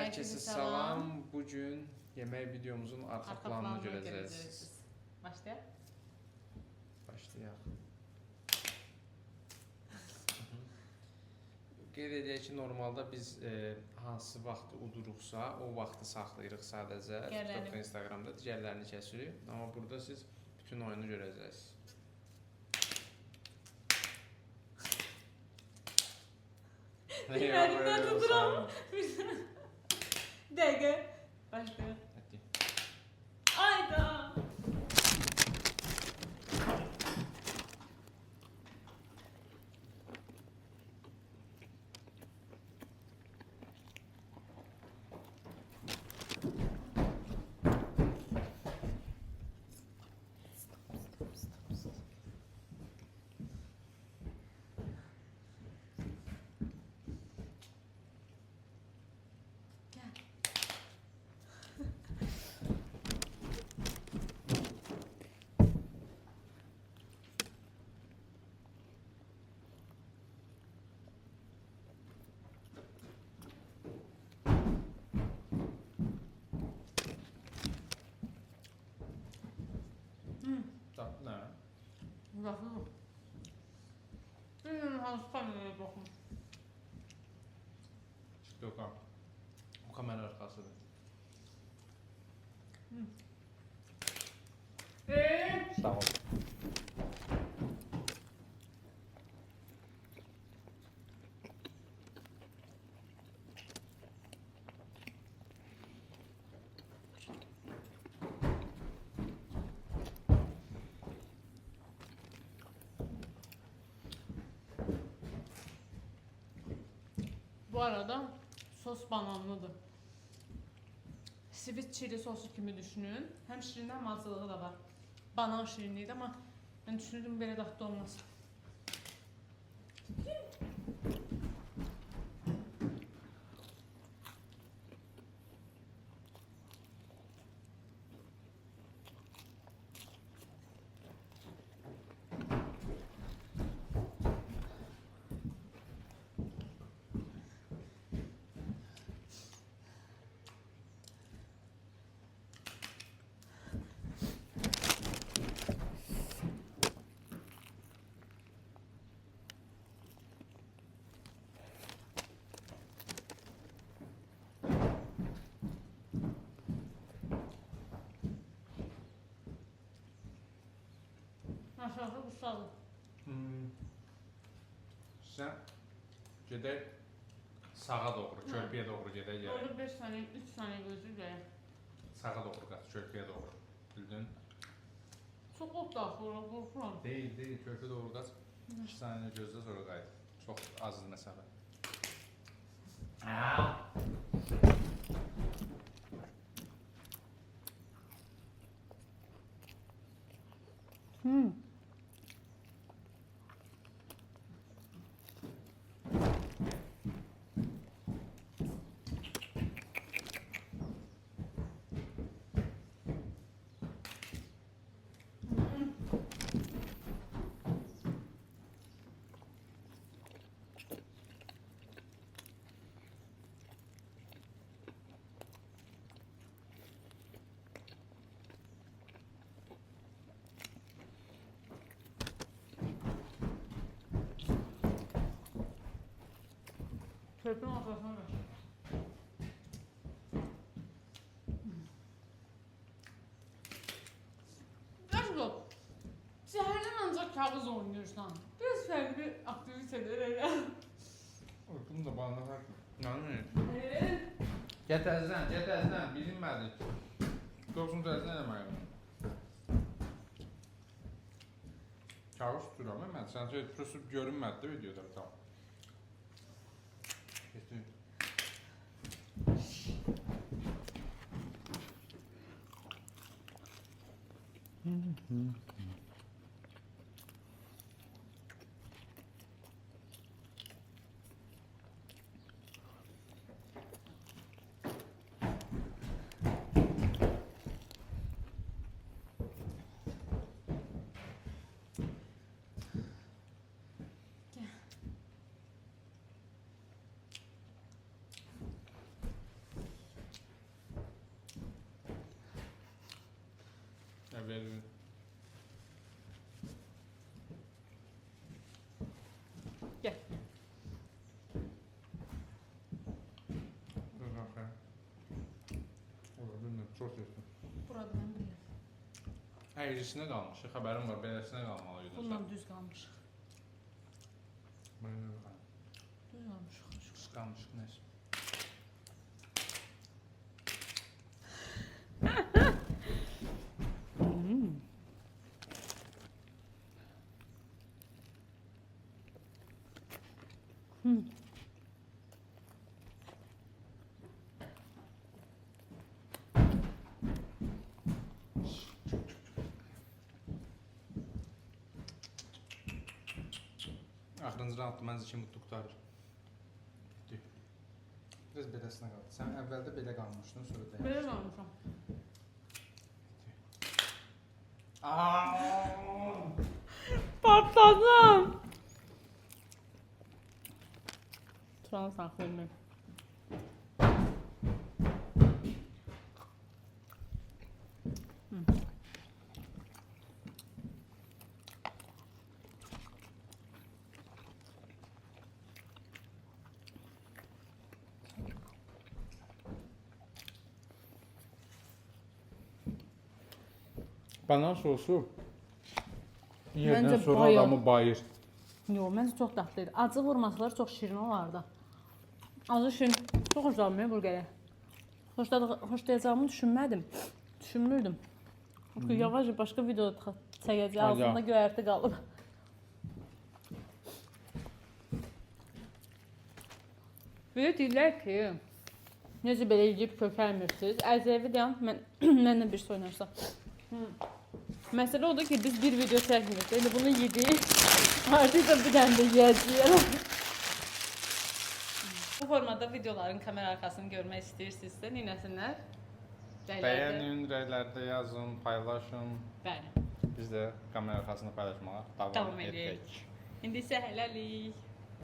Herkese salam. Bugün yemek videomuzun arka planını göreceğiz. Başlayalım. Başlayaq. Qeyd edək ki, normalda biz hansı vaxtı uduruqsa, o vaxtı saxlayırıq sadəcə. TikTok və Instagramda digərlərini kəsirik. Amma burada siz bütün oyunu görəcəksiniz. Bilmədimdən tuturam. Dəqiqə. Başlayalım. Ayda. Nə? Baxın. Bilmiyorum hansı kameraya baxın. TikTok'a. O kamera arkasıdır. Sağ ol. Bu arada sos bananlıdır. Sweet chili sosu kimi düşünün. Hem şirin hem acılığı da var. Banan şirinliydi ama ben düşündüm böyle dadlı olmaz. Aşağıda ustadı. Sən gedək sağa doğru, körpüyə doğru gedək gələk. Orada 5 saniye, 3 saniye gözü gələk. Sağa doğru qaç, körpüyə doğru. Bildin? Çok ot da sonra korkuram. Değil, körpüyə doğru qaç. 2 saniyə gözlə sonra qayıt. Çox azdır məsafə. Çöpün ortasına ver. Gerçekten zehirlen ancak kağıt oynuyorsan. Biraz farklı bir aktiviteler öyle. Bunu da bana farklı. Yani. Get əzdən, bilinmədi. Doğrusun təzdən eləməyəm. Kağız tuturam, mən səncə prosto görünmədi də videoda, tamam. Kesin. oturursun. Burada mən bilirəm. Əyrisinə qalmış, xəbərim var, beləsinə qalmalıydı. Bundan düz qalmış. Düz Düz qalmış. qalmış, nəsə. Axırıncı rahatda məncə ki, mutlu qutarır. Biraz beləsinə qaldı. Sən əvvəldə belə qalmışdın, sonra da Belə qalmışam. Patladım. Turanı saxlayayım mən. Banan sosu Məncə yerdən sonra bayır. adamı bayır. Yox, məncə çox dadlı idi. Acı vurmasalar çox şirin olardı. Acı şirin çox xoşlanmıyor burgerə. Xoşlayacağımı düşünmədim. Düşünmürdüm. Yavaş başqa videoda çəkəcək. Ağzımda göyərti qalıb. Belə deyirlər ki, necə belə yeyib kökəlmirsiniz. Əzəvi deyəm, mənlə bir şey oynarsa. Məsələ odur ki, biz bir video çəkmirik. Yəni bunu yedik. Artıq da bir dənə də yeyəcəyik. Bu formada videoların kamera arxasını görmək istəyirsinizsə, neynəsinlər? Bəyənin, rəylərdə yazın, paylaşın. Bəli. Biz də kamera arxasını paylaşmağa davam edək. İndi isə hələlik.